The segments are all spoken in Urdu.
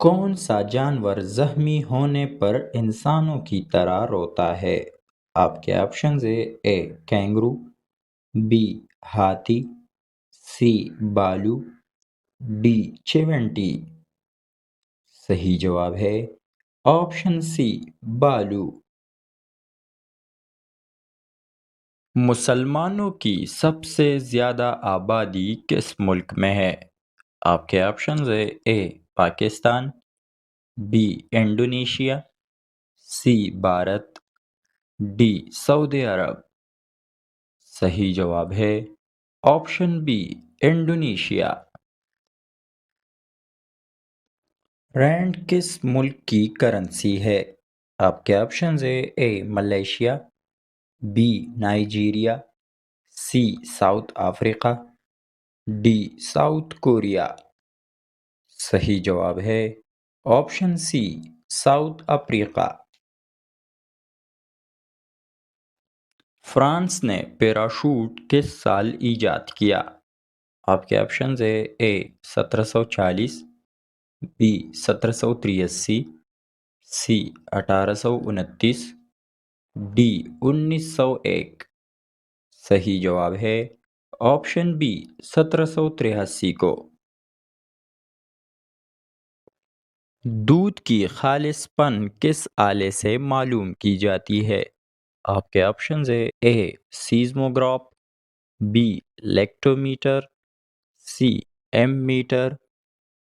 کون سا جانور زخمی ہونے پر انسانوں کی طرح روتا ہے؟ آپ کے آپشنز اے کینگرو، بی ہاتھی، سی بالو، ڈی چیونٹی۔ صحیح جواب ہے آپشن سی بالو۔ مسلمانوں کی سب سے زیادہ آبادی کس ملک میں ہے؟ آپ کے options A Pakistan, B Indonesia, C Bharat, D Saudi Arab. صحیح جواب ہے آپشن بی انڈونیشیا۔ رینڈ کس ملک کی کرنسی ہے؟ آپ کے options A Malaysia, B Nigeria, C South Africa, D South Korea. صحیح جواب ہے option C South Africa. France نے پیراشوٹ کس سال ایجاد کیا؟ آپ کے options A 1740، B 1783، C 1829، D 1901۔ صحیح جواب ہے آپشن بی 1783 کو۔ دودھ کی خالص پن کس آلے سے معلوم کی جاتی ہے؟ آپ کے options A seismograph, B lactometer, C ammeter,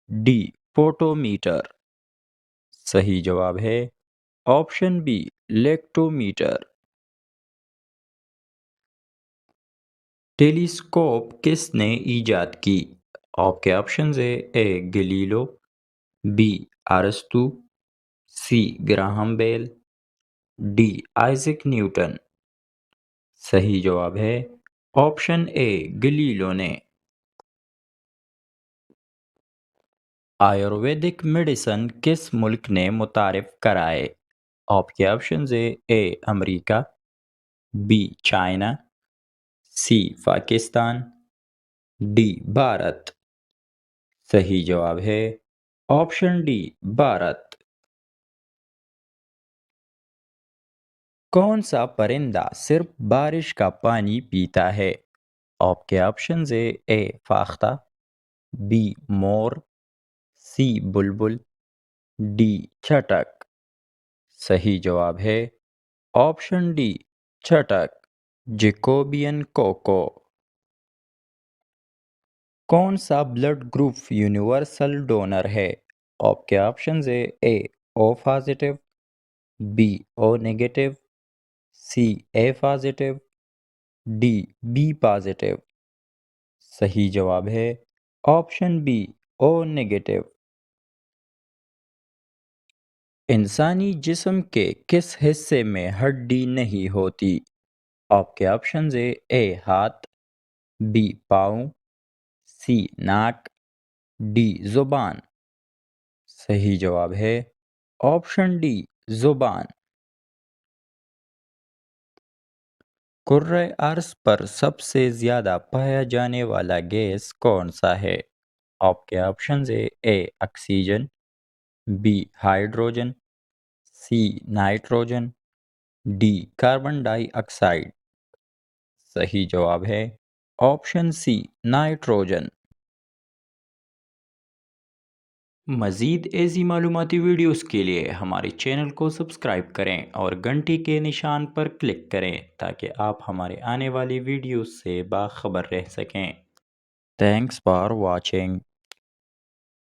D photometer. صحیح جواب ہے آپشن بی لیکٹومیٹر۔ ٹیلیسکوپ کس نے ایجاد کی؟ آپ کے آپشنز اے گلیلو، بی ارسطو، سی گراہم بیل، ڈی آئزک نیوٹن۔ صحیح جواب ہے آپشن اے گلیلو نے۔ آیورویدک میڈیسن کس ملک نے متعارف کرائے؟ آپ کے options A America, B China, C Pakistan, D Bharat. صحیح جواب ہے آپشن ڈی بھارت۔ کون سا پرندہ صرف بارش کا پانی پیتا ہے؟ آپ کے options a فاختہ، be more, C Bulbul, D چٹک۔ صحیح جواب ہے آپشن ڈی چٹک، جیکوبین کوکو۔ کون سا بلڈ گروپ یونیورسل ڈونر ہے؟ آپ کے options A O positive, B O negative, C A positive, D B positive. صحیح جواب ہے آپشن بی او نیگیٹو۔ انسانی جسم کے کس حصے میں ہڈی نہیں ہوتی؟ آپ کے آپشنز اے ہاتھ، بی پاؤں، سی ناک، ڈی زبان۔ صحیح جواب ہے آپشن ڈی زبان۔ کرۂ ارض پر سب سے زیادہ پایا جانے والا گیس کون سا ہے؟ آپ کے options A oxygen, B hydrogen, C nitrogen, D carbon ڈائی آکسائڈ۔ صحیح جواب ہے آپشن سی نائٹروجن۔ مزید ایسی معلوماتی ویڈیوز کے لیے ہمارے چینل کو سبسکرائب کریں اور گھنٹی کے نشان پر کلک کریں تاکہ آپ ہمارے آنے والی ویڈیوز سے باخبر رہ سکیں۔ Thanks for watching.